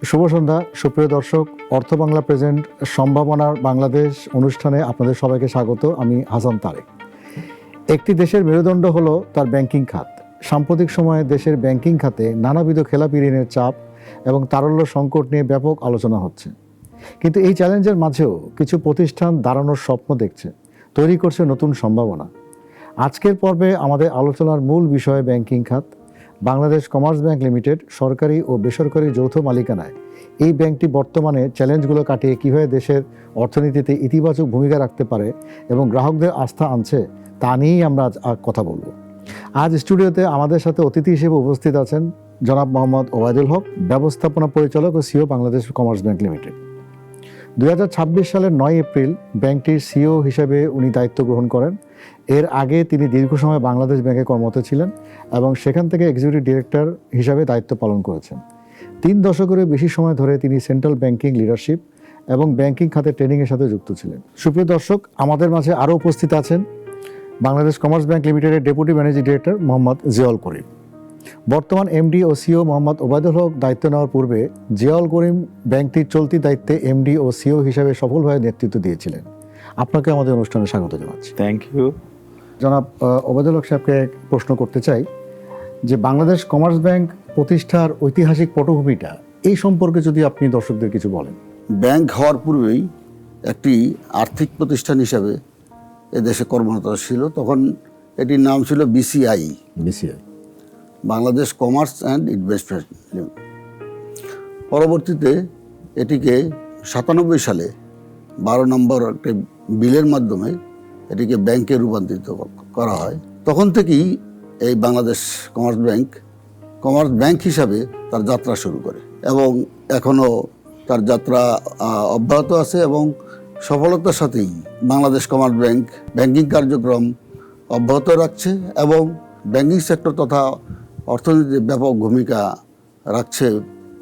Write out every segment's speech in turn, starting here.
শুভ সন্ধ্যা সুপ্রিয় দর্শক, অর্থ বাংলা প্রেজেন্ট সম্ভাবনার বাংলাদেশ অনুষ্ঠানে আপনাদের সবাইকে স্বাগত। আমি হাসান তারেক। একটি দেশের মেরুদণ্ড হলো তার ব্যাংকিং খাত। সাম্প্রতিক সময়ে দেশের ব্যাংকিং খাতে নানাবিধ খেলাপি ঋণের চাপ এবং তারল্য সংকট নিয়ে ব্যাপক আলোচনা হচ্ছে। কিন্তু এই চ্যালেঞ্জের মাঝেও কিছু প্রতিষ্ঠান দাঁড়ানোর স্বপ্ন দেখছে, তৈরি করছে নতুন সম্ভাবনা। আজকের পর্বে আমাদের আলোচনার মূল বিষয় ব্যাংকিং খাত। বাংলাদেশ কমার্স ব্যাংক লিমিটেড সরকারি ও বেসরকারি যৌথ মালিকানায় এই ব্যাংকটি বর্তমানে চ্যালেঞ্জগুলো কাটিয়ে কীভাবে দেশের অর্থনীতিতে ইতিবাচক ভূমিকা রাখতে পারে এবং গ্রাহকদের আস্থা আনছে তা নিয়েই আমরা আজ কথা বলবো। আজ স্টুডিওতে আমাদের সাথে অতিথি হিসেবে উপস্থিত আছেন জনাব মোহাম্মদ ওবায়দুল হক, ব্যবস্থাপনা পরিচালক ও CEO Bangladesh Commerce Bank Limited. 2026 সালের 9 এপ্রিল ব্যাংকটির সিও হিসেবে উনি দায়িত্ব গ্রহণ করেন। এর আগে তিনি দীর্ঘ সময় বাংলাদেশ ব্যাংকে কর্মরত ছিলেন এবং সেখান থেকে এক্সিকিউটিভ ডিরেক্টর হিসাবে দায়িত্ব পালন করেছেন। 3 দশকেরও বেশি সময় ধরে তিনি সেন্ট্রাল ব্যাংকিং লিডারশিপ এবং ব্যাংকিং খাতে ট্রেনিংয়ের সাথে যুক্ত ছিলেন। সুপ্রিয় দর্শক, আমাদের মাঝে আরও উপস্থিত আছেন বাংলাদেশ কমার্স ব্যাংক লিমিটেডের deputy managing director Mohammad Ziaul Karim. বর্তমান এমডি ও সিও মোহাম্মদ ওবায়দুল হক দায়িত্ব নেওয়ার পূর্বে জিয়াউল করিম ব্যাংকটির চলতি দায়িত্বে এমডি ও সিও হিসাবে সফলভাবে নেতৃত্ব দিয়েছিলেন। আপনাকে আমাদের অনুষ্ঠানে স্বাগত জানাচ্ছি। Thank you. জনাব ওবায়দুল হক সাহেবকে প্রশ্ন করতে চাই যে বাংলাদেশ কমার্স ব্যাংক প্রতিষ্ঠার ঐতিহাসিক পটভূমিটা এই সম্পর্কে যদি আপনি দর্শকদের কিছু বলেন। ব্যাংক হওয়ার পূর্বেই একটি আর্থিক প্রতিষ্ঠান হিসাবে এদেশে কর্মরত ছিল। তখন এটির নাম ছিল BCI, Bangladesh commerce and investment. পরবর্তীতে এটিকে 97 সালে 12 নম্বর একটি বিলের মাধ্যমে এটিকে ব্যাংকে রূপান্তরিত করা হয়। তখন থেকেই এই বাংলাদেশ কমার্স ব্যাংক হিসাবে তার যাত্রা শুরু করে এবং এখনও তার যাত্রা অব্যাহত আছে এবং সফলতার সাথেই বাংলাদেশ কমার্স ব্যাংক ব্যাংকিং কার্যক্রম অব্যাহত রাখছে এবং ব্যাংকিং সেক্টর তথা অর্থনীতিতে ব্যাপক ভূমিকা রাখছে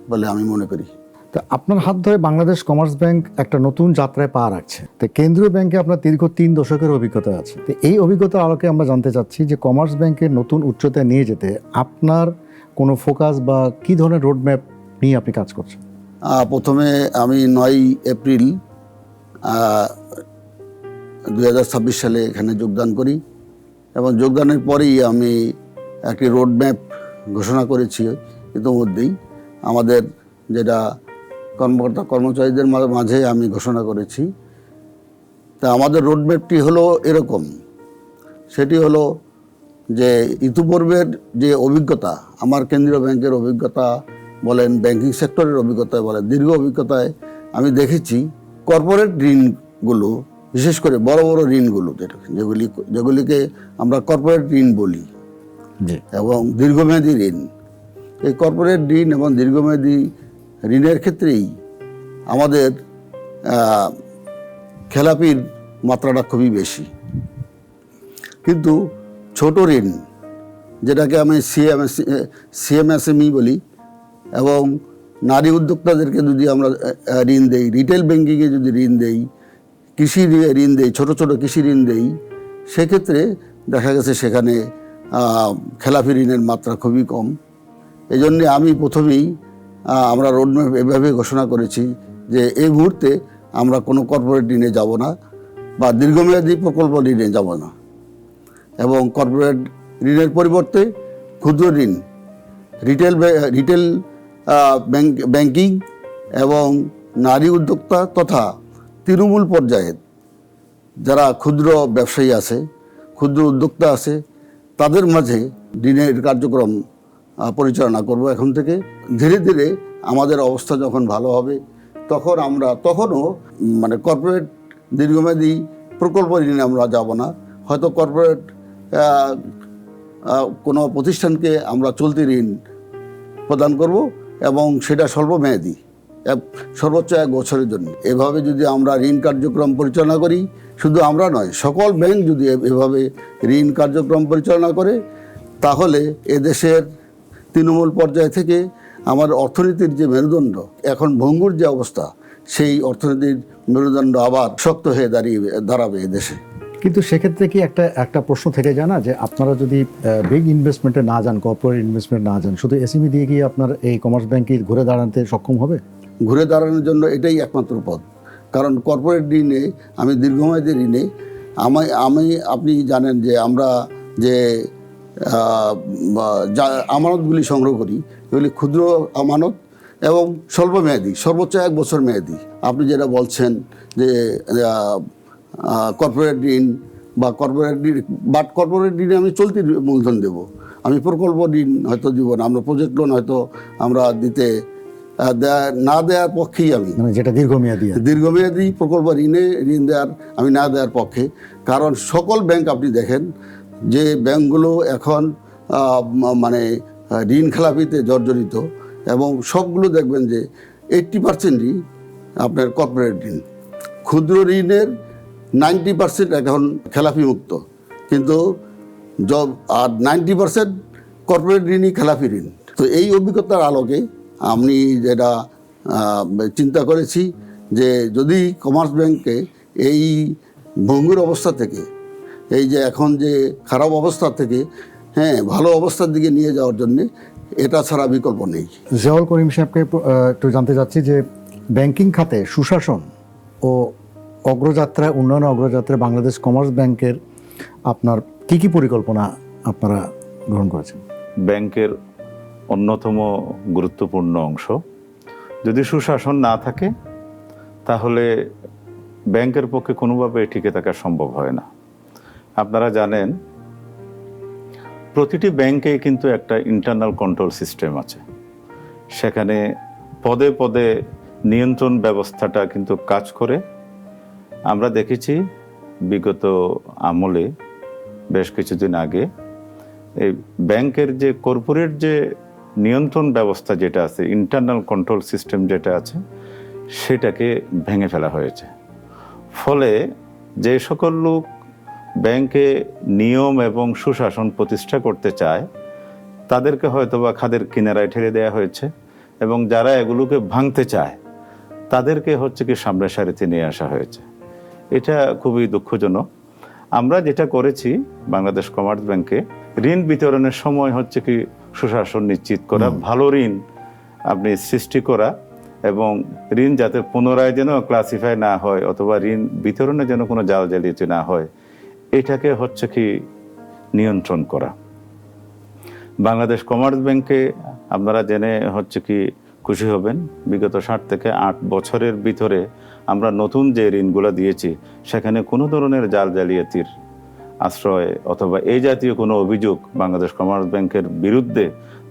বলে আমি মনে করি। তো আপনার হাত ধরে বাংলাদেশ কমার্স ব্যাংক একটা নতুন যাত্রায় পা রাখছে। তো কেন্দ্রীয় ব্যাংকে আপনার দীর্ঘ 3 দশকের অভিজ্ঞতা আছে। তো এই অভিজ্ঞতার আলোকে আমরা জানতে চাচ্ছি যে কমার্স ব্যাংকের নতুন উচ্চতায় নিয়ে যেতে আপনার কোনো ফোকাস বা কী ধরনের রোডম্যাপ নিয়ে আপনি কাজ করছেন? প্রথমে আমি 9 এপ্রিল 2026 সালে এখানে যোগদান করি এবং যোগদানের পরেই আমি একটি রোডম্যাপ ঘোষণা করেছি। ইতিমধ্যেই আমাদের যেটা কর্মকর্তা কর্মচারীদের মাঝে আমি ঘোষণা করেছি। তা আমাদের রোডম্যাপটি হলো এরকম, সেটি হলো যে ইতিপূর্বের যে অভিজ্ঞতা, আমার কেন্দ্রীয় ব্যাংকের অভিজ্ঞতা বলেন, ব্যাংকিং সেক্টরের অভিজ্ঞতা বলেন, দীর্ঘ অভিজ্ঞতায় আমি দেখেছি কর্পোরেট ঋণগুলো, বিশেষ করে বড় বড় ঋণগুলো যেগুলিকে আমরা কর্পোরেট ঋণ বলি এবং দীর্ঘমেয়াদী ঋণ, এই কর্পোরেট ঋণ এবং দীর্ঘমেয়াদী ঋণের ক্ষেত্রেই আমাদের খেলাপির মাত্রাটা খুবই বেশি। কিন্তু ছোট ঋণ, যেটাকে আমি সিএমএসএমই বলি, এবং নারী উদ্যোক্তাদেরকে যদি আমরা ঋণ দেই, রিটেল ব্যাংকিংয়ে যদি ঋণ দেই, কৃষি ঋণ দেই, ছোট ছোট কৃষি ঋণ দেই, সেক্ষেত্রে দেখা গেছে সেখানে খেলাপি ঋণের মাত্রা খুবই কম। এই জন্যে আমি প্রথমেই আমরা রোডম্যাপ এভাবে ঘোষণা করেছি যে এই মুহূর্তে আমরা কোনো কর্পোরেট ঋণে যাব না বা দীর্ঘমেয়াদী প্রকল্প ঋণে যাব না, এবং কর্পোরেট ঋণের পরিবর্তে ক্ষুদ্র ঋণ, রিটেল ব্যাংকিং এবং নারী উদ্যোক্তা তথা তৃণমূল পর্যায়ের যারা ক্ষুদ্র ব্যবসায়ী আছে, ক্ষুদ্র উদ্যোক্তা আছে, তাদের মাঝে ঋণের কার্যক্রম পরিচালনা করব। এখন থেকে ধীরে ধীরে আমাদের অবস্থা যখন ভালো হবে তখনও মানে কর্পোরেট দীর্ঘমেয়াদী প্রকল্প ঋণে আমরা যাব না, হয়তো কর্পোরেট কোনো প্রতিষ্ঠানকে আমরা চলতি ঋণ প্রদান করব এবং সেটা স্বল্পমেয়াদী, সর্বোচ্চ 1 বছরের জন্য। এভাবে যদি আমরা ঋণ কার্যক্রম পরিচালনা করি, শুধু আমরা নয়, সকল ব্যাংক যদি এভাবে ঋণ কার্যক্রম পরিচালনা করে, তাহলে এদেশের তৃণমূল পর্যায় থেকে আমার অর্থনীতির যে মেরুদণ্ড, এখন ভঙ্গুর যে অবস্থা, সেই অর্থনীতির মেরুদণ্ড আবার শক্ত হয়ে দাঁড়াবে এদেশে। কিন্তু সেক্ষেত্রে কি একটা প্রশ্ন থেকে যায় না যে আপনারা যদি বিগ ইনভেস্টমেন্টে না যান, কর্পোরেট ইনভেস্টমেন্ট না যান, শুধু এসএমই দিয়ে কি আপনার এই কমার্স ব্যাংকে ঘুরে দাঁড়াতে সক্ষম হবে? ঘুরে দাঁড়ানোর জন্য এটাই একমাত্র পথ। কারণ কর্পোরেট ঋণে, আমি দীর্ঘমেয়াদী ঋণে, আপনি জানেন যে আমরা যে আমানতগুলি সংগ্রহ করি, এগুলি ক্ষুদ্র আমানত এবং স্বল্পমেয়াদী, সর্বোচ্চ 1 বছর মেয়াদী। আপনি যেটা বলছেন যে কর্পোরেট ঋণ বা কর্পোরেট ঋণে আমি চলতি মূলধন দেব, আমি প্রকল্প ঋণ হয়তো দিব না, আমরা প্রজেক্ট লোন হয়তো আমরা দিতে না দেওয়ার পক্ষেই আমি, মানে যেটা দীর্ঘমেয়াদী প্রকল্প ঋণ দেওয়ার আমি না দেওয়ার পক্ষে। কারণ সকল ব্যাংক আপনি দেখেন যে ব্যাংকগুলো এখন মানে ঋণ খেলাপিতে জর্জরিত, এবং সবগুলো দেখবেন যে 80%ই আপনার কর্পোরেট ঋণ। ক্ষুদ্র ঋণের 90% এখন খেলাপি মুক্ত, কিন্তু আর 90% কর্পোরেট ঋণই খেলাপি ঋণ। তো এই অভিজ্ঞতার আলোকে আমি যেটা চিন্তা করেছি যে যদি কমার্স ব্যাংকে এই ভঙ্গুর অবস্থা থেকে, এই যে এখন যে খারাপ অবস্থা থেকে ভালো অবস্থার দিকে নিয়ে যাওয়ার জন্যে এটা ছাড়া বিকল্প নেই। জিয়াউল করিম সাহেবকে একটু জানতে চাচ্ছি যে ব্যাংকিং খাতে সুশাসন ও উন্নয়ন অগ্রযাত্রায় বাংলাদেশ কমার্স ব্যাংকের আপনার কি পরিকল্পনা আপনারা গ্রহণ করেছেন? ব্যাংকের অন্যতম গুরুত্বপূর্ণ অংশ, যদি সুশাসন না থাকে তাহলে ব্যাংকের পক্ষে কোনোভাবে টিকে থাকা সম্ভব হয় না। আপনারা জানেন প্রতিটি ব্যাংকে কিন্তু একটা ইন্টারনাল কন্ট্রোল সিস্টেম আছে, সেখানে পদে পদে নিয়ন্ত্রণ ব্যবস্থাটা কিন্তু কাজ করে। আমরা দেখেছি বিগত আমলে বেশ কিছুদিন আগে এই ব্যাংকের যে কর্পোরেট যে নিয়ন্ত্রণ ব্যবস্থা যেটা আছে, ইন্টারনাল কন্ট্রোল সিস্টেম যেটা আছে, সেটাকে ভেঙে ফেলা হয়েছে। ফলে যে সকল লোক ব্যাংকে নিয়ম এবং সুশাসন প্রতিষ্ঠা করতে চায় তাদেরকে হয়তোবা খাদের কিনারায় ঠেলে দেওয়া হয়েছে, এবং যারা এগুলোকে ভাঙতে চায় তাদেরকে কি সামনের সারিতে নিয়ে আসা হয়েছে। এটা খুবই দুঃখজনক। আমরা যেটা করেছি বাংলাদেশ কমার্স ব্যাংকে, ঋণ বিতরণের সময় কি সুশাসন নিশ্চিত করা, ভালো ঋণ আপনি সৃষ্টি করা, এবং ঋণ যাতে পুনরায় যেন ক্লাসিফাই না হয় অথবা ঋণ বিতরণে যেন কোনো জালিয়াতি না হয়, এটাকে নিয়ন্ত্রণ করা। বাংলাদেশ কমার্স ব্যাংকে আপনারা জেনে খুশি হবেন, বিগত 7 থেকে 8 বছরের ভিতরে আমরা নতুন যে ঋণগুলো দিয়েছি সেখানে কোনো ধরনের জালিয়াতির আশ্রয় অথবা এই জাতীয় কোনো অভিযোগ বাংলাদেশ কমার্স ব্যাংকের বিরুদ্ধে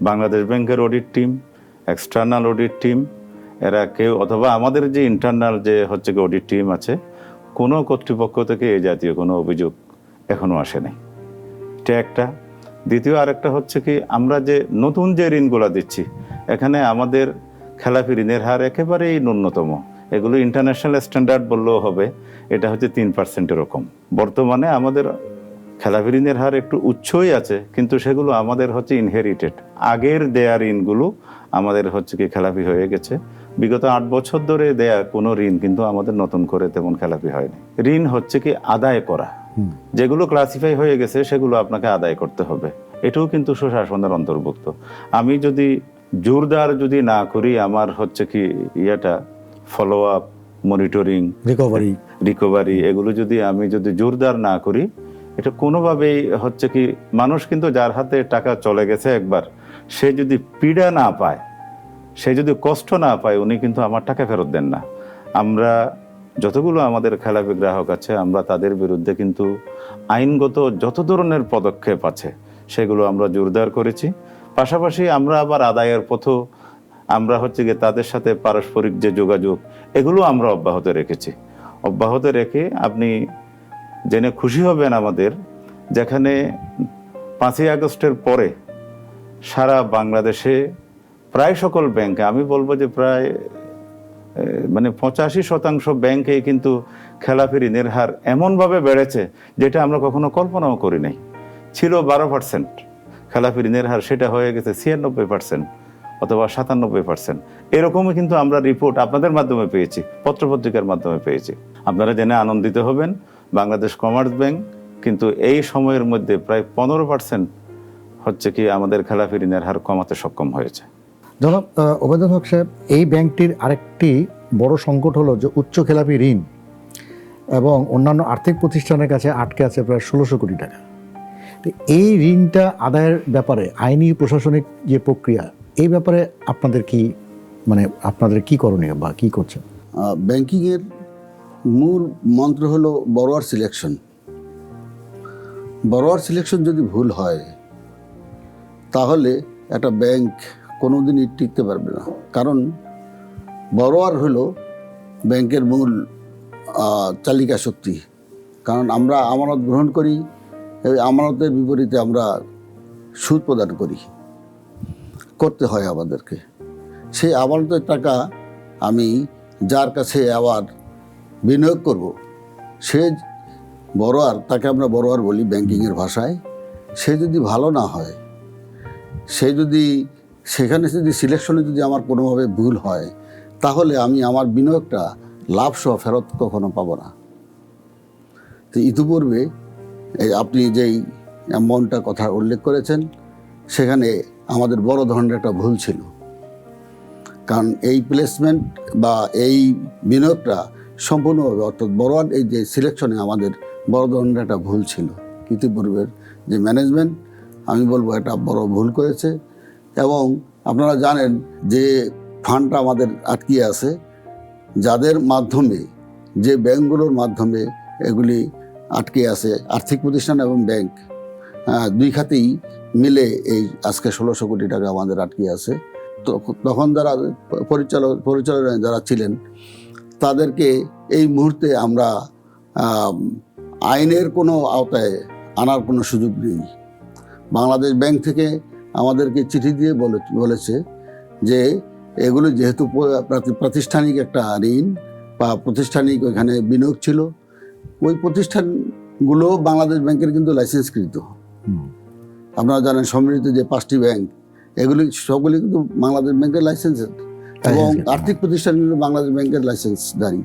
বাংলাদেশ ব্যাংকের audit team, external audit team, এরা কেউ অথবা আমাদের যে ইন্টারনাল যে অডিট টিম আছে, কোনো কর্তৃপক্ষ থেকে এই জাতীয় কোনো অভিযোগ এখনো আসে নাই। এটা একটা। দ্বিতীয় আরেকটা আমরা যে নতুন যে ঋণগুলো দিচ্ছি এখানে আমাদের খেলাপি ঋণের হার একেবারেই ন্যূনতম। এগুলো ইন্টারন্যাশনাল স্ট্যান্ডার্ড বললেও হবে, এটা 3% এরকম। বর্তমানে আমাদের খেলাপি ঋণের হার একটু উচ্চই আছে, কিন্তু সেগুলো আমাদের ইনহেরিটেড, আগের দেয়া ঋণগুলো আমাদের খেলাপি হয়ে গেছে। বিগত 8 বছর ধরে দেয়া কোনো ঋণ কিন্তু আমাদের নতুন করে তেমন খেলাপি হয়নি। ঋণ আদায় করা, যেগুলো ক্লাসিফাই হয়ে গেছে সেগুলো আপনাকে আদায় করতে হবে, এটাও কিন্তু সুশাসনের অন্তর্ভুক্ত। আমি যদি জোরদার না করি, আমার ইয়েটা ফলো আপ, মনিটরিং, রিকভারি এগুলো আমি যদি জোরদার না করি, এটা কোনোভাবেই মানুষ কিন্তু যার হাতে টাকা চলে গেছে একবার, সে যদি পীড়া না পায়, সে যদি কষ্ট না পায়, উনি কিন্তু আমার টাকা ফেরত দেন না। আমরা যতগুলো আমাদের খেলাপি গ্রাহক আছে, আমরা তাদের বিরুদ্ধে কিন্তু আইনগত যত ধরনের পদক্ষেপ আছে সেগুলো আমরা জোরদার করেছি। পাশাপাশি আমরা আবার আদায়ের পথও আমরা তাদের সাথে পারস্পরিক যে যোগাযোগ, এগুলো আমরা অব্যাহত রেখেছি। অব্যাহত রেখে আপনি জেনে খুশি হবেন আমাদের, যেখানে 5ই আগস্টের পরে সারা বাংলাদেশে প্রায় সকল ব্যাংকে, আমি বলবো যে প্রায় 85% ব্যাংকে কিন্তু খেলাপি ঋণের হার এমনভাবে বেড়েছে যেটা আমরা কখনো কল্পনাও করি নাই। ছিল 12% খেলাপি ঋণের হার, সেটা হয়ে গেছে 96% অথবা 97%। এরকমই কিন্তু আমরা রিপোর্ট আপনাদের মাধ্যমে পেয়েছি, পত্রপত্রিকার মাধ্যমে পেয়েছি। আপনারা জেনে আনন্দিত হবেন, বাংলাদেশ কমার্স ব্যাংক কিন্তু এই সময়ের মধ্যে প্রায় 15% হচ্ছে কি আমাদের খেলাপি ঋণের হার কমাতে সক্ষম হয়েছে। জনাব ওবায়দুল হক সাহেব, এই ব্যাংকটির আরেকটি বড় সংকট হলো যে উচ্চ খেলাপি ঋণ এবং অন্যান্য আর্থিক প্রতিষ্ঠানের কাছে আটকে আছে প্রায় 1600 কোটি টাকা। তো এই ঋণটা আদায়ের ব্যাপারে আইনি প্রশাসনিক যে প্রক্রিয়া, এই ব্যাপারে আপনাদের কি করণীয় বা কি করছেন? ব্যাংকিংয়ের মূল মন্ত্র হলো বড়োয়ার সিলেকশন। বড়োয়ার সিলেকশন যদি ভুল হয় তাহলে একটা ব্যাংক কোনোদিনই টিকতে পারবে না। কারণ বড়োয়ার হলো ব্যাংকের মূল চালিকা শক্তি। কারণ আমরা আমানত গ্রহণ করি, এই আমানতের বিপরীতে আমরা সুদ প্রদান করতে হয় আমাদেরকে। সেই আমানতের টাকা আমি যার কাছে আবার বিনিয়োগ করব, সে বড়োয়ার, তাকে আমরা বড়োয়ার বলি ব্যাংকিংয়ের ভাষায়। সে যদি ভালো না হয়, সে যদি সেখানে যদি সিলেকশনে যদি আমার কোনোভাবে ভুল হয়, তাহলে আমি আমার বিনিয়োগটা লাভসহ ফেরত কখনো পাবো না। তো ইতিপূর্বে আপনি যেই অ্যামাউন্টটার কথা উল্লেখ করেছেন, সেখানে আমাদের বড় ধরনের একটা ভুল ছিল। কারণ এই প্লেসমেন্ট বা এই বিনিয়োগটা সম্পূর্ণভাবে, অর্থাৎ বড়োয়ার এই যে সিলেকশনে আমাদের বড় ধরনের একটা ভুল ছিল। ইতিপূর্বের যে ম্যানেজমেন্ট, আমি বলবো এটা বড় ভুল করেছে। এবং আপনারা জানেন যে ফান্ডটা আমাদের আটকিয়ে আছে, যাদের মাধ্যমে, যে ব্যাংকগুলোর মাধ্যমে এগুলি আটকে আছে, আর্থিক প্রতিষ্ঠান এবং ব্যাংক দুই খাতেই মিলে এই আজকে 1600 কোটি টাকা আমাদের আটকে আছে। তো তখন যারা পরিচালনায় যারা ছিলেন, তাদেরকে এই মুহূর্তে আমরা আইনের কোনো আওতায় আনার কোনো সুযোগ নেই। বাংলাদেশ ব্যাংক থেকে আমাদেরকে চিঠি দিয়ে বলেছে যে এগুলো যেহেতু প্রাতিষ্ঠানিক একটা ঋণ বা প্রাতিষ্ঠানিক ওইখানে বিনিয়োগ ছিল, ওই প্রতিষ্ঠানগুলো বাংলাদেশ ব্যাংকের কিন্তু লাইসেন্সকৃত। আপনারা জানেন সম্মিলিত যে 5টি ব্যাংক, এগুলি সবগুলি কিন্তু বাংলাদেশ ব্যাংকের লাইসেন্সের, এবং আর্থিক প্রতিষ্ঠানগুলো বাংলাদেশ ব্যাংকের লাইসেন্সধারী।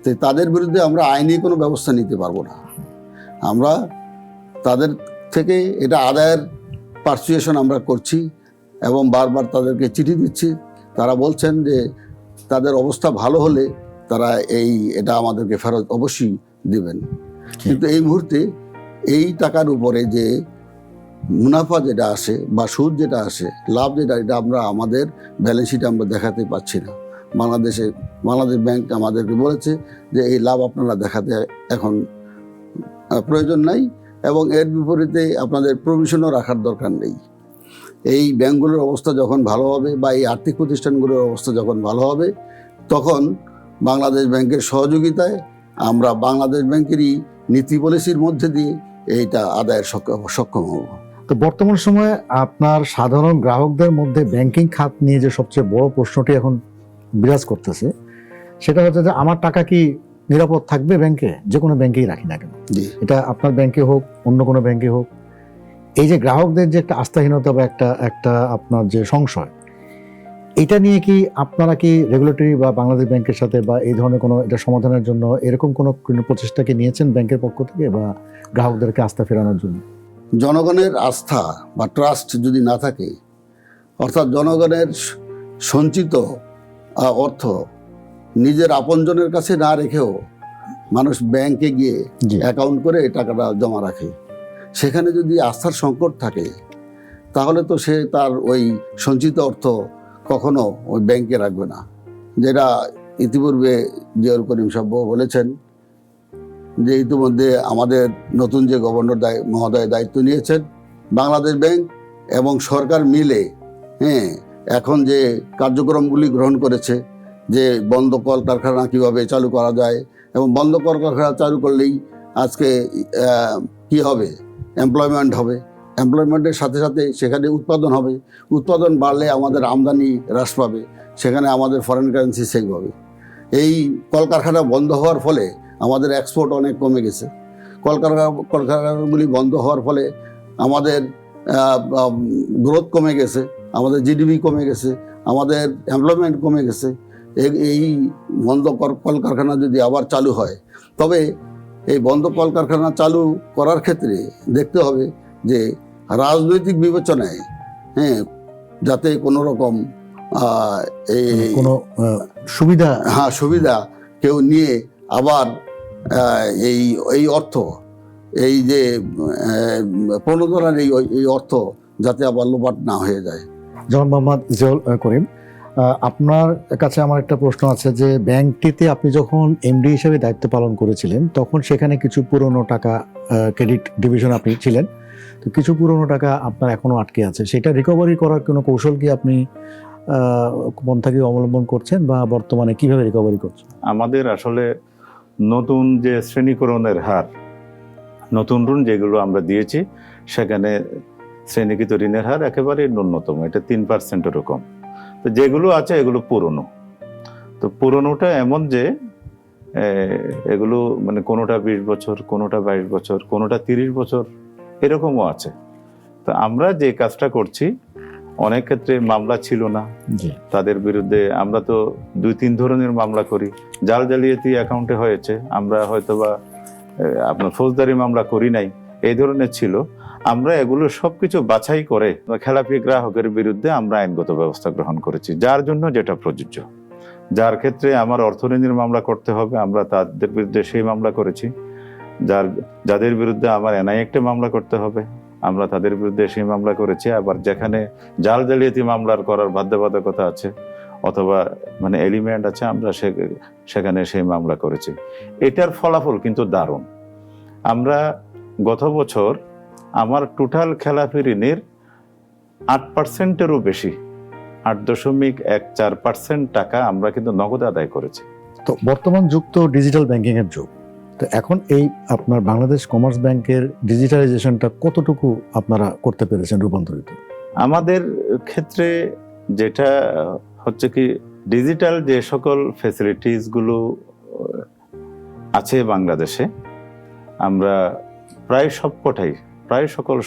তো তাদের বিরুদ্ধে আমরা আইনি কোনো ব্যবস্থা নিতে পারবো না। আমরা তাদের থেকে এটা আদায়ের পারসুয়েশন আমরা করছি এবং বারবার তাদেরকে চিঠি দিচ্ছি। তারা বলছেন যে তাদের অবস্থা ভালো হলে তারা এটা আমাদেরকে ফেরত অবশ্যই দিবেন। কিন্তু এই মুহূর্তে এই টাকার উপরে যে মুনাফা যেটা আসে বা সুদ যেটা আসে, লাভ যেটা, এটা আমরা আমাদের ব্যালেন্স শিটে আমরা দেখাতে পারছি না। বাংলাদেশ ব্যাংক আমাদেরকে বলেছে যে এই লাভ আপনারা দেখাতে এখন প্রয়োজন নাই, এবং এর বিপরীতে আপনাদের প্রভিশনও রাখার দরকার নেই। এই ব্যাংকগুলোর অবস্থা যখন ভালো হবে বা এই আর্থিক প্রতিষ্ঠানগুলোর অবস্থা যখন ভালো হবে, তখন বাংলাদেশ ব্যাংকের সহযোগিতায় আমরা বাংলাদেশ ব্যাংকেরই নীতি পলিসির মধ্যে দিয়ে এইটা আদায়ের সক্ষম হব। তো বর্তমান সময়ে আপনার সাধারণ গ্রাহকদের মধ্যে ব্যাংকিং খাত নিয়ে যে সবচেয়ে বড় প্রশ্নটি এখন বিরাজ করতেছে, সেটা হচ্ছে যে আমার টাকা কি নিরাপদ থাকবে ব্যাংকে? যে কোনো ব্যাংকেই রাখি না কেন, এটা আপনার ব্যাংকে হোক অন্য কোনো ব্যাংকে হোক, এই যে গ্রাহকদের যে একটা আস্থাহীনতা বা একটা আপনার যে সংশয়, এটা নিয়ে কি আপনারা কি রেগুলেটরি বা বাংলাদেশ ব্যাংকের সাথে বা এই ধরনের কোনো এটা সমাধানের জন্য এরকম কোনো প্রচেষ্টা কি নিয়েছেন ব্যাংকের পক্ষ থেকে, বা গ্রাহকদেরকে আস্থা ফেরানোর জন্য? জনগণের আস্থা বা ট্রাস্ট যদি না থাকে, অর্থাৎ জনগণের সঞ্চিত অর্থ নিজের আপনজনের কাছে না রেখেও মানুষ ব্যাংকে গিয়ে অ্যাকাউন্ট করে টাকাটা জমা রাখে, সেখানে যদি আস্থার সংকট থাকে, তাহলে তো সে তার ওই সঞ্চিত অর্থ কখনো ওই ব্যাংকে রাখবে না। যেটা ইতিপূর্বে জিয়াউল করিম সাহেব বলেছেন যে ইতিমধ্যে আমাদের নতুন যে গভর্নর মহোদয় দায়িত্ব নিয়েছেন, বাংলাদেশ ব্যাংক এবং সরকার মিলে এখন যে কার্যক্রমগুলি গ্রহণ করেছে, যে বন্ধ কলকারখানা কীভাবে চালু করা যায়, এবং বন্ধ কলকারখানা চালু করলেই আজকে কি হবে, এমপ্লয়মেন্ট হবে, এমপ্লয়মেন্টের সাথে সাথে সেখানে উৎপাদন হবে, উৎপাদন বাড়লে আমাদের আমদানি হ্রাস পাবে, সেখানে আমাদের ফরেন কারেন্সি সেভ হবে। এই কলকারখানা বন্ধ হওয়ার ফলে আমাদের এক্সপোর্ট অনেক কমে গেছে। কলকারখানাগুলি বন্ধ হওয়ার ফলে আমাদের গ্রোথ কমে গেছে, আমাদের জিডিপি কমে গেছে, আমাদের এমপ্লয়মেন্ট কমে গেছে। এই বন্ধ কলকারখানা যদি আবার চালু হয়, তবে এই বন্ধ কলকারখানা চালু করার ক্ষেত্রে দেখতে হবে যে রাজনৈতিক বিবেচনায়, হ্যাঁ, যাতে কোনো রকম এই কোনো সুবিধা সুবিধা কেউ নিয়ে আবার এই এই অর্থ, এই যে প্রণোদনার এই অর্থ যাতে আবার লোপাট না হয়ে যায়। জনাব মোহাম্মদ জিয়াউল করিম, আপনার কাছে আমার একটা প্রশ্ন আছে যে ব্যাংকটিতে আপনি যখন এমডি হিসেবে দায়িত্ব পালন করেছিলেন তখন সেখানে কিছু পুরনো টাকা, ক্রেডিট ডিভিশন আপনি ছিলেন, তো কিছু পুরনো টাকা আপনার এখনো আটকে আছে, সেটা রিকভারি করার কোনো কৌশল কি আপনি পন্থা কি অবলম্বন করছেন বা বর্তমানে কিভাবে রিকভারি করছেন? আমাদের আসলে নতুন যে শ্রেণীকরণের হার, নতুন ঋণ যেগুলো আমরা দিয়েছি সেখানে শ্রেণীকৃত ঋণের হার একেবারে ন্যূনতম, এটা 3%-এরও কম। তো যেগুলো আছে এগুলো পুরনো। তো পুরনোটা এমন যে এগুলো মানে কোনোটা 20 বছর, কোনোটা 22 বছর, কোনোটা 30 বছর এরকমও আছে। তো আমরা যে কাজটা করছি, অনেক ক্ষেত্রে মামলা ছিল না তাদের বিরুদ্ধে, আমরা তো 2-3 ধরনের মামলা করি। জাল জালিয়াতি অ্যাকাউন্টে হয়েছে, আমরা হয়তোবা আপনার ফৌজদারি মামলা করি নাই, এই ধরনের ছিল। আমরা এগুলো সবকিছু বাছাই করে খেলাপি গ্রাহকের বিরুদ্ধে আমরা আইনগত ব্যবস্থা গ্রহণ করেছি, যার জন্য যেটা প্রযোজ্য। যার ক্ষেত্রে আমার অর্থঋণের মামলা করতে হবে, আমরা তাদের বিরুদ্ধে সেই মামলা করেছি। যাদের বিরুদ্ধে আমার এনআই একটা মামলা করতে হবে, আমরা তাদের বিরুদ্ধে সেই মামলা করেছি। আবার যেখানে জাল জালিয়াতি মামলার করার বাধ্যবাধকতা আছে অথবা মানে এলিমেন্ট আছে, আমরা সেখানে সেই মামলা করেছি। এটার ফলাফল কিন্তু দারুণ। আমরা গত বছর আমার টোটাল খেলাপি ঋণের 8%-এরও বেশি, 8.14% টাকা আমরা কিন্তু নগদ আদায় করেছি। তো বর্তমান যুগ তো ডিজিটাল ব্যাংকিং এর যুগ, তো এখন এই আপনার বাংলাদেশ কমার্স ব্যাংকের ডিজিটালাইজেশনটা কতটুকু আপনারা করতে পেরেছেন রূপান্তরিত? আমাদের ক্ষেত্রে যেটা হচ্ছে কি, ডিজিটাল যে সকল ফ্যাসিলিটিসগুলো আছে বাংলাদেশে, আমরা প্রায় সবকটাই, প্রায় সকল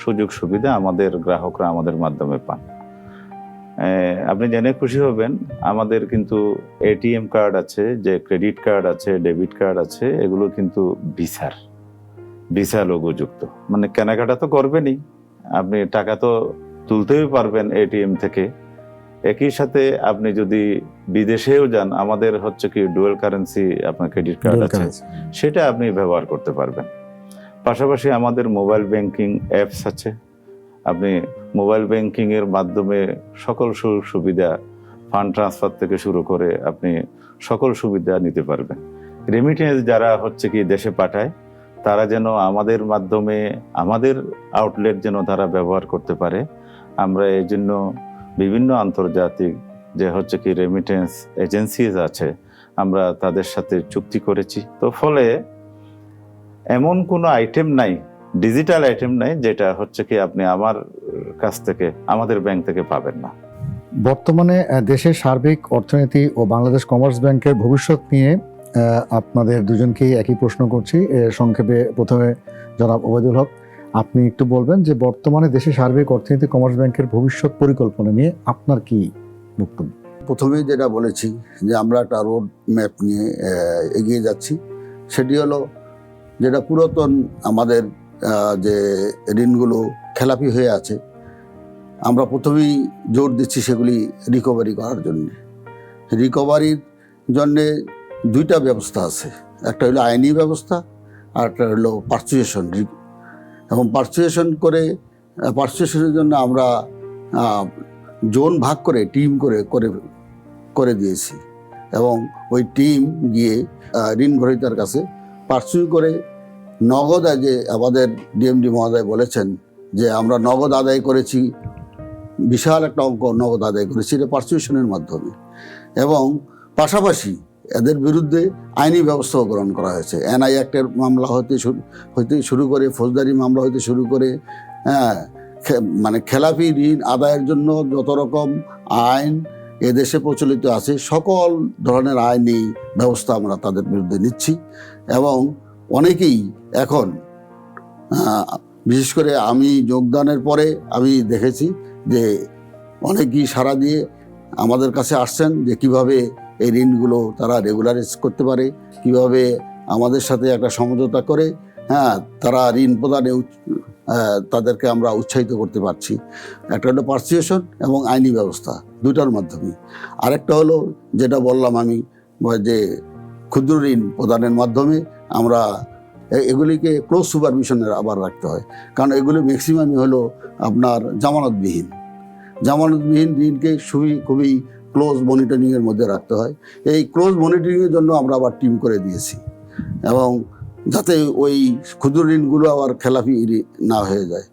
সুযোগ সুবিধা আমাদের গ্রাহকরা আমাদের মাধ্যমে পান। আপনি জেনে খুশি হবেন, আমাদের কিন্তু এটিএম কার্ড আছে, যে ক্রেডিট কার্ড আছে, ডেবিট কার্ড আছে, এগুলো কিন্তু ভিসা লোগোযুক্ত। মানে কেনাকাটা তো করবেনই, আপনি টাকা তো তুলতেই পারবেন এটিএম থেকে। একই সাথে আপনি যদি বিদেশেও যান, আমাদের হচ্ছে কি ডুয়াল কারেন্সি আপনার ক্রেডিট কার্ড আছে, সেটা আপনি ব্যবহার করতে পারবেন। পাশাপাশি আমাদের মোবাইল ব্যাংকিং অ্যাপস আছে, আপনি মোবাইল ব্যাংকিং এর মাধ্যমে সকল সুবিধা, ফান্ড ট্রান্সফার থেকে শুরু করে আপনি সকল সুবিধা নিতে পারবেন। রেমিটেন্স যারা হচ্ছে কি দেশে পাঠায়, তারা যেন আমাদের মাধ্যমে আমাদের আউটলেট যেন তারা ব্যবহার করতে পারে, আমরা এই জন্য বিভিন্ন আন্তর্জাতিক যে হচ্ছে কি রেমিটেন্স এজেন্সিজ আছে, আমরা তাদের সাথে চুক্তি করেছি। তো ফলে এমন কোনো আইটেম নাই, ডিজিটাল আইটেম নাই, যেটা হচ্ছে কি আপনি আমার কাছ থেকে, আমাদের ব্যাংক থেকে পাবেন না। বর্তমানে দেশের সার্বিক অর্থনীতি ও বাংলাদেশ কমার্স ব্যাংকের ভবিষ্যৎ নিয়ে আপনাদের দুজনকেই একই প্রশ্ন করছি। সংক্ষেপে প্রথমে জনাব ওবায়দুল হক, আপনি একটু বলবেন যে বর্তমানে দেশের সার্বিক অর্থনীতি কমার্স ব্যাংকের ভবিষ্যৎ পরিকল্পনা নিয়ে আপনার কি বক্তব্য? প্রথমেই যেটা বলেছি যে আমরা একটা রোড ম্যাপ নিয়ে এগিয়ে যাচ্ছি, সেটি হলো যেটা পুরাতন আমাদের যে ঋণগুলো খেলাপি হয়ে আছে, আমরা প্রথমেই জোর দিচ্ছি সেগুলি রিকভারি করার জন্য। রিকভারির জন্যে দুইটা ব্যবস্থা আছে, একটা হলো আইনি ব্যবস্থা আর একটা হলো পার্চুয়েশন। এবং পার্চুয়েশনের জন্য আমরা জোন ভাগ করে টিম করে দিয়েছি, এবং ওই টিম গিয়ে ঋণ গ্রহীতার কাছে পার্চুই করে নগদ, যে আমাদের ডিএমডি মহোদয় বলেছেন যে আমরা নগদ আদায় করেছি, বিশাল একটা অঙ্ক নগদ আদায় করেছি এটা পার্চুয়েশনের মাধ্যমে। এবং পাশাপাশি এদের বিরুদ্ধে আইনি ব্যবস্থাও গ্রহণ করা হয়েছে। এনআই অ্যাক্টের মামলা হইতে শুরু করে, ফৌজদারি মামলা হইতে শুরু করে, মানে খেলাপি ঋণ আদায়ের জন্য যত রকম আইন এদেশে প্রচলিত আছে, সকল ধরনের আইনি ব্যবস্থা আমরা তাদের বিরুদ্ধে নিচ্ছি। এবং অনেকেই এখন, বিশেষ করে আমি যোগদানের পরে আমি দেখেছি যে অনেকেই সাড়া দিয়ে আমাদের কাছে আসছেন যে কিভাবে এই ঋণগুলো তারা রেগুলারাইজ করতে পারে, কিভাবে আমাদের সাথে একটা সমঝোতা করে তারা ঋণ প্রদানে তাদেরকে আমরা উৎসাহিত করতে পারছি। একটা হলো পার্সিয়েশন এবং আইনি ব্যবস্থা, দুটার মাধ্যমে। আরেকটা হলো যেটা বললাম আমি, যে ক্ষুদ্র ঋণ প্রদানের মাধ্যমে আমরা এগুলিকে ক্লোজ সুপারভিশনের আবার রাখতে হয়, কারণ এগুলি ম্যাক্সিমামই হলো আপনার জামানতবিহীন ঋণকে খুবই ক্লোজ মনিটরিংয়ের মধ্যে রাখতে হয়। এই ক্লোজ মনিটরিংয়ের জন্য আমরা আবার টিম করে দিয়েছি, এবং যাতে ওই ক্ষুদ্র ঋণগুলো আবার খেলাপি না হয়ে যায়।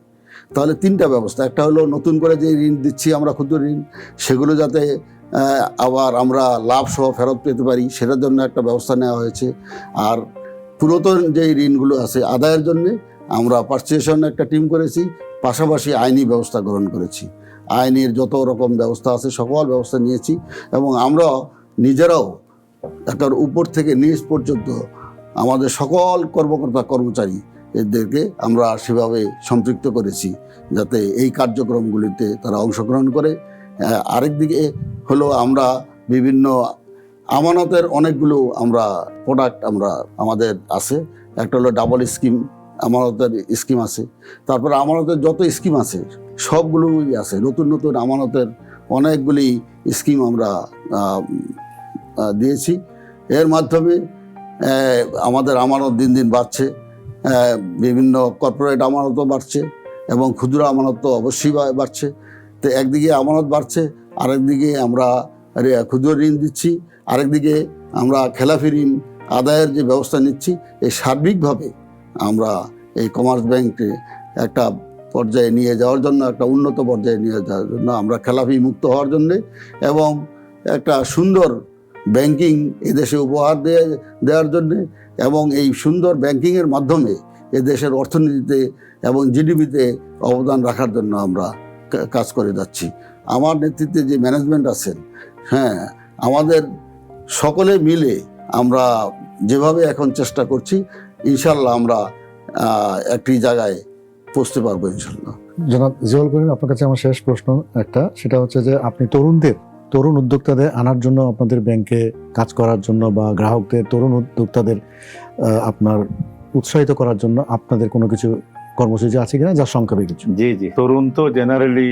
তাহলে তিনটা ব্যবস্থা, একটা হলো নতুন করে যে ঋণ দিচ্ছি আমরা ক্ষুদ্র ঋণ, সেগুলো যাতে আবার আমরা লাভ সহ ফেরত পেতে পারি, সেটার জন্য একটা ব্যবস্থা নেওয়া হয়েছে। আর পুরাতন যে ঋণগুলো আছে আদায়ের জন্য আমরা পার্সিয়েশন একটা টিম করেছি, পাশাপাশি আইনি ব্যবস্থা গ্রহণ করেছি। আইনের যত রকম ব্যবস্থা আছে সকল ব্যবস্থা নিয়েছি, এবং আমরা নিজেরাও একটার উপর থেকে নিচ পর্যন্ত আমাদের সকল কর্মকর্তা কর্মচারী এদেরকে আমরা সেভাবে সম্পৃক্ত করেছি যাতে এই কার্যক্রমগুলিতে তারা অংশগ্রহণ করে। আরেকদিকে হলো আমরা বিভিন্ন আমানতের অনেকগুলো আমরা প্রোডাক্ট আমাদের আছে। একটা হলো ডাবল স্কিম আমানতের স্কিম আছে, তারপর আমানতের যত স্কিম আছে সবগুলোই আছে। নতুন নতুন আমানতের অনেকগুলি স্কিম আমরা দিয়েছি। এর মাধ্যমে আমাদের আমানত দিন দিন বাড়ছে, বিভিন্ন কর্পোরেট আমানতও বাড়ছে এবং ক্ষুদ্র আমানত তো অবশ্যই বাড়ছে। তো একদিকে আমানত বাড়ছে, আরেকদিকে আমরা ক্ষুদ্র ঋণ দিচ্ছি, আরেকদিকে আমরা খেলাফি ঋণ আদায়ের যে ব্যবস্থা নিচ্ছি। এই সার্বিকভাবে আমরা এই কমার্স ব্যাংককে একটা পর্যায়ে নিয়ে যাওয়ার জন্য, একটা উন্নত পর্যায়ে নিয়ে যাওয়ার জন্য, আমরা খেলাফি মুক্ত হওয়ার জন্যে এবং একটা সুন্দর ব্যাংকিং এদেশে উপহার দেওয়ার জন্যে, এবং এই সুন্দর ব্যাংকিংয়ের মাধ্যমে এদেশের অর্থনীতিতে এবং জিডিপিতে অবদান রাখার জন্য আমরা কাজ করে যাচ্ছি। আমার নেতৃত্বে যে ম্যানেজমেন্ট আছেন, আমাদের সকলে মিলে আমরা যেভাবে এখন চেষ্টা করছি, ইনশাল্লাহ আমরা একটি জায়গায় পৌঁছতে পারবো ইনশাল্লাহ। জনাব জিয়াউল করিম, আপনার কাছে আমার শেষ প্রশ্ন একটা, সেটা হচ্ছে যে আপনি তরুণ উদ্যোক্তাদের আনার জন্য, আপনাদের ব্যাংকে কাজ করার জন্য, বা গ্রাহকদের, তরুণ উদ্যোক্তাদের আপনার উৎসাহিত করার জন্য আপনাদের কোনো কিছু কর্মসূচি আছে কিনা, যার সংক্ষেপে কিছু? জি, তরুণ তো জেনারেলি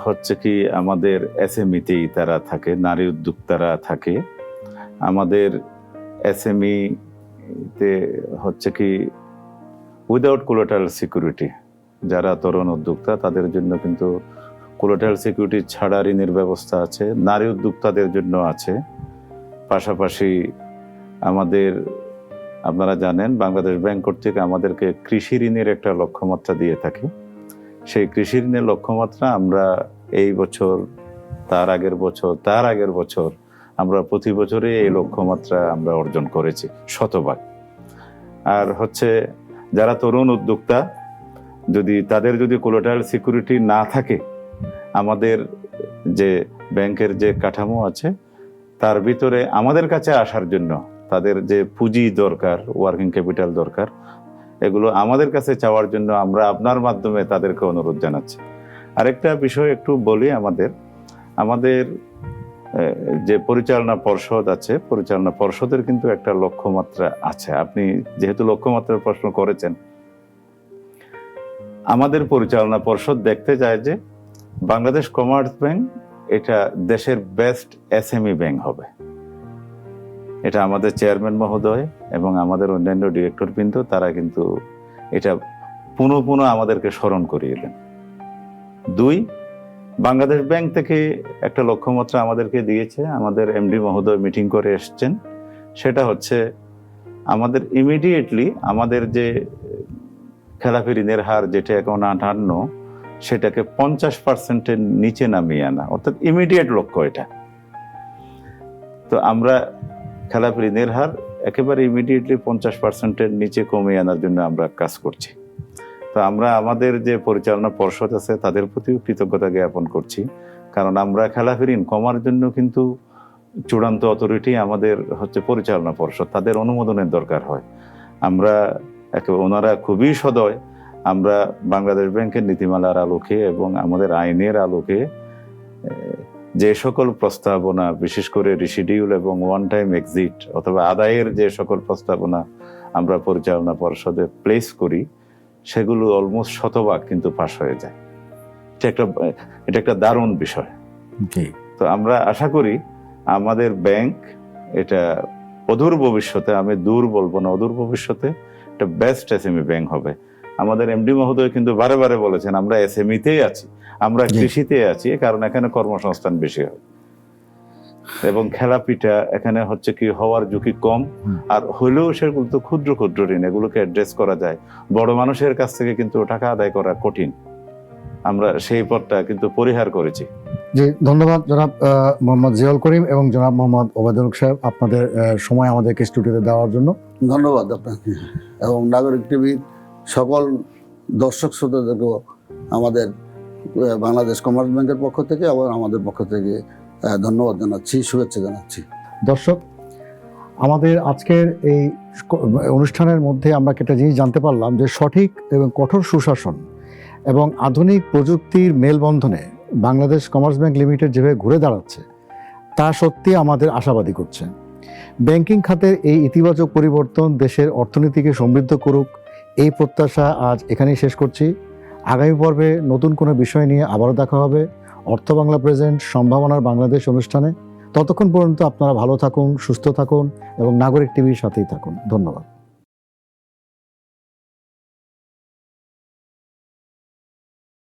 হচ্ছে কি আমাদের এসএমইতেই তারা থাকে, নারী উদ্যোক্তারা থাকে। আমাদের এসএমইতে হচ্ছে কি উইদাউট কোলাটারাল সিকিউরিটি যারা তরুণ উদ্যোক্তা, তাদের জন্য কিন্তু কোলাটারাল সিকিউরিটি ছাড়া ঋণের ব্যবস্থা আছে, নারী উদ্যোক্তাদের জন্য আছে। পাশাপাশি আমাদের, আপনারা জানেন, বাংলাদেশ ব্যাংক কর্তৃক আমাদেরকে কৃষি ঋণের একটা লক্ষ্যমাত্রা দিয়ে থাকে। সেই কৃষি ঋণের লক্ষ্যমাত্রা আমরা এই বছর, তার আগের বছর আমরা প্রতি বছরে এই লক্ষ্যমাত্রা আমরা অর্জন করেছি 100%। আর হচ্ছে যারা তরুণ উদ্যোক্তা, তাদের যদি কোলাটারাল সিকিউরিটি না থাকে, আমাদের যে ব্যাংকের যে কাঠামো আছে তার ভিতরে আমাদের কাছে আসার জন্য তাদের যে পুঁজি দরকার, ওয়ার্কিং ক্যাপিটাল দরকার, এগুলো আমাদের কাছে চাওয়ার জন্য আমরা আপনার মাধ্যমে তাদেরকে অনুরোধ জানাচ্ছি। আরেকটা বিষয় একটু বলি, আমাদের যে পরিচালনা পর্ষদ আছে, পরিচালনা পর্ষদের কিন্তু একটা লক্ষ্যমাত্রা আছে। আপনি যেহেতু লক্ষ্যমাত্রার প্রশ্ন করেছেন, আমাদের পরিচালনা পর্ষদ দেখতে চায় যে বাংলাদেশ কমার্স ব্যাংক এটা দেশের বেস্ট এসএমই ব্যাংক হবে। এটা আমাদের চেয়ারম্যান মহোদয় এবং আমাদের অন্যান্য ডিরেক্টরবৃন্দ তারা কিন্তু এটা পুনঃ আমাদেরকে স্মরণ করিয়ে দেন। 2, বাংলাদেশ ব্যাংক থেকে একটা লক্ষ্যমাত্রা আমাদেরকে দিয়েছে, আমাদের এমডি মহোদয় মিটিং করে এসছেন। সেটা হচ্ছে আমাদের ইমিডিয়েটলি আমাদের যে খেলাপি ঋণের হার, যেটা এখন 58, সেটাকে 50%-এর নিচে নামিয়ে আনা, অর্থাৎ ইমিডিয়েট লক্ষ্য এটা। তো আমরা খেলাপি ঋণের হার একেবারে ইমিডিয়েটলি 50%-এর নিচে কমিয়ে আনার জন্য আমরা কাজ করছি। তো আমরা আমাদের যে পরিচালনা পর্ষদ আছে তাদের প্রতিও কৃতজ্ঞতা জ্ঞাপন করছি, কারণ আমরা খেলাপি ঋণ কমার জন্য কিন্তু চূড়ান্ত অথরিটি আমাদের হচ্ছে পরিচালনা পর্ষদ, তাদের অনুমোদনের দরকার হয়। ওনারা খুবই সদয়। আমরা বাংলাদেশ ব্যাংকের নীতিমালার আলোকে এবং আমাদের আইনের আলোকে যে সকল প্রস্তাবনা, বিশেষ করে রিশিডিউল এবং ওয়ান টাইম এক্সিট অথবা আদায়ের যে সকল প্রস্তাবনা আমরা পরিচালনা পর্ষদে প্লেস করি, সেগুলো অলমোস্ট শতভাগ কিন্তু পাস হয়ে যায়। এটা একটা দারুণ বিষয়। জি, তো আমরা আশা করি আমাদের ব্যাংক এটা অদূর ভবিষ্যতে, আমি দূর বলবো না, অদূর ভবিষ্যতে একটা বেস্ট এসএমই ব্যাংক হবে। আমাদের এমডি মহোদয় কিন্তু বারে বারে বলেছেন আমরা এসএমইতেই আছি, আমরা জি। কৃষিতে আছি, কারণ এখানে কর্মসংস্থান বেশি হয় এবং খেলাপিঠা এখানে হচ্ছে কি হওয়ার ঝুঁকি কম। আর হলেও সেগুলো তো ক্ষুদ্র ক্ষুদ্র ঋণ, এগুলোকে অ্যাড্রেস করা যায়। বড় মানুষের কাছ থেকে কিন্তু টাকা আদায় করা কঠিন, আমরা সেই পথটা কিন্তু পরিহার করেছি। জি, ধন্যবাদ জনাব মোহাম্মদ জিয়াউল করিম এবং জনাব মোহাম্মদ ওবায়দুল হক সাহেব, আপনাদের সময় আমাদেরকে স্টুডিওতে দেওয়ার জন্য। ধন্যবাদ আপনাকে এবং নাগরিক টিভির সকল দর্শক শ্রোতাদেরকেও আমাদের বাংলাদেশ কমার্স ব্যাংকের পক্ষ থেকে এবং আমাদের পক্ষ থেকে ধন্যবাদ জানাচ্ছি, শুভেচ্ছা জানাচ্ছি। দর্শক, আমাদের আজকের এই অনুষ্ঠানের মধ্যে আমরা একটা জিনিস জানতে পারলাম যে সঠিক এবং কঠোর সুশাসন এবং আধুনিক প্রযুক্তির মেলবন্ধনে বাংলাদেশ কমার্স ব্যাংক লিমিটেড যেভাবে ঘুরে দাঁড়াচ্ছে তা সত্যি আমাদের আশাবাদী করছে। ব্যাংকিং খাতের এই ইতিবাচক পরিবর্তন দেশের অর্থনীতিকে সমৃদ্ধ করুক, এই প্রত্যাশা আজ এখানেই শেষ করছি। আগামী পর্বে নতুন কোনো বিষয় নিয়ে আবারও দেখা হবে অর্থ বাংলা প্রেজেন্ট সম্ভাবনার বাংলাদেশ অনুষ্ঠানে। ততক্ষণ পর্যন্ত আপনারা ভালো থাকুন, সুস্থ থাকুন এবং নাগরিক টিভির সাথেই থাকুন। ধন্যবাদ।